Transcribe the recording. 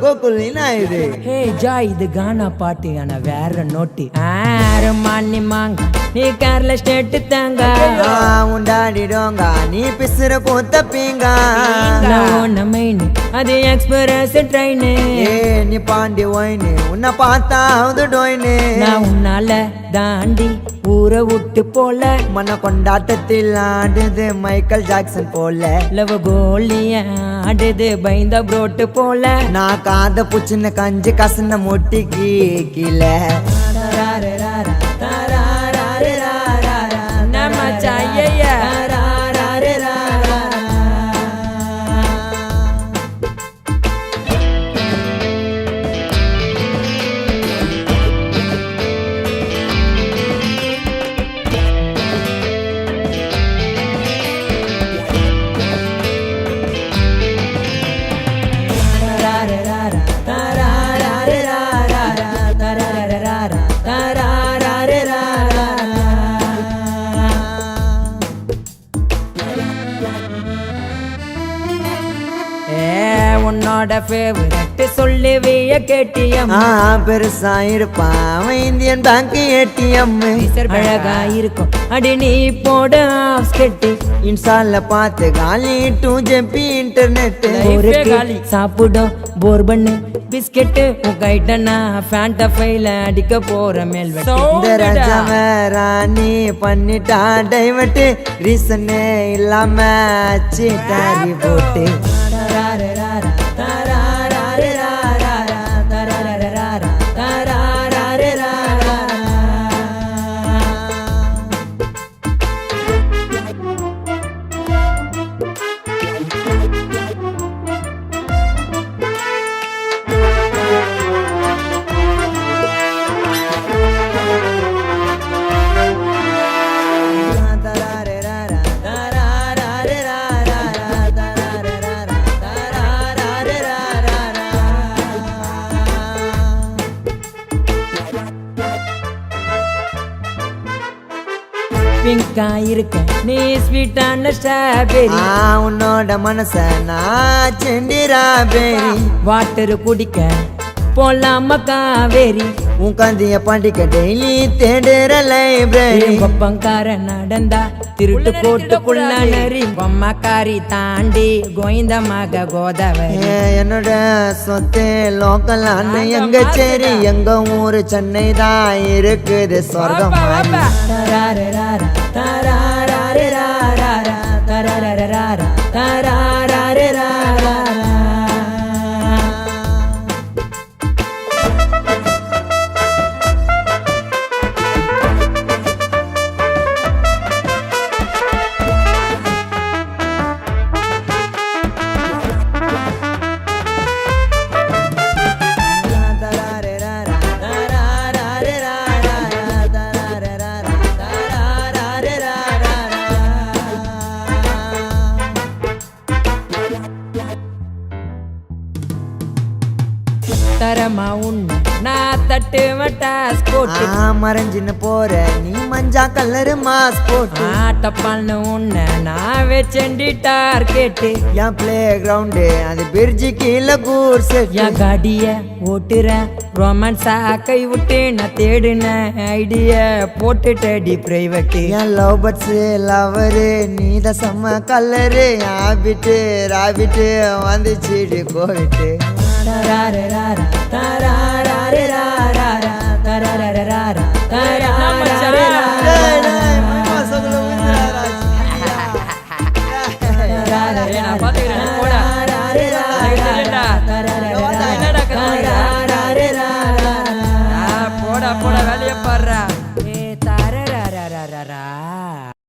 கோகுலினா இது ஹே ஜாய் இது கானா பாட்டு ஆனா வேற நோட்டு ஆறு மணி மாங்க நீ கார்ல ஸ்டேட் தாங்க உண்டாடிடோங்க நீ பிசுற கூத்த பீங்க மெயின் அது எக்ஸ்பிரஸ் ட்ரெயின் நீ பாண்டி ஒயின்னு உன்னை பார்த்தா அது டொயின்னு நான் உன்னால தாண்டி ஊரை விட்டு போல மன கொண்டாட்டத்தில் ஆடுது மைக்கேல் ஜாக்சன் போல லவ கோலிய ஆடுது பயந்த புரோட்டு போல நான் காத புச்சின கஞ்சி கசன முட்டிக்கு கீழே நம்ம சாயையா உன்னோட ஃபேவரட் சொல்லுவிய கேட்டியம் பெருசா இருப்பான் அவன் இந்தியன் பேங்க் ஏடிஎம் அழகா இருக்கும் அடி நீ போட ஸ்கெட்டு இன்ஸ்டால பார்த்து காலி 2GB இன்டர்நெட் ஒரு காலி சாப்பிடும் போர் பண்ணு பிஸ்கெட்டு கைட்டனா ஃபேண்டா ஃபைல அடிக்க போற மேல் இந்த ராஜாவ ராணி பண்ணிட்டா டைவர்ட் ரீசனே இல்லாம சீட்டாரி போட்டு பிங்கா இருக்க நீ ஸ்வீட்டான ஸ்ட்ராபெரி உன்னோட மனச நான் செண்டிராபெரி வாட்டர் குடிக்க போலாம காவேரி உன் கந்திய பாண்டிக்க டெய்லி தேடுற லைப்ரரி கொப்பங்கார நடந்தா திருட்டு கோட்டுக்குள்ள நரி பொம்மக்காரி தாண்டி கோவிந்தமாக கோதாவரி என்னோட சொத்து லோக்கல் அண்ணன் எங்க சரி எங்க ஊரு சென்னை தான் இருக்குது சொர்க்கம் தரமா உன்ன நான் தட்டு மட்டாஸ் போட்டு மறைஞ்சின்னு போற நீ மஞ்சா கலரு மாஸ் போட்டு ஆட்டப்பால்னு உன்ன நான் வச்சண்டி டார்கெட்டு என் பிளே கிரவுண்டு அது பிரிட்ஜு கீழே கூர்ஸ் என் காடிய ஓட்டுற ரொமான்ஸா கை விட்டு நான் தேடுன ஐடிய போட்டுட்டடி பிரைவேட்டு என் லவ் பட்ஸ் லவரு நீத செம்ம கலரு ஹாபிட்டு ராபிட்டு வந்துச்சுடி கோவிட்டு நான் பாத்துக்கிறேன்.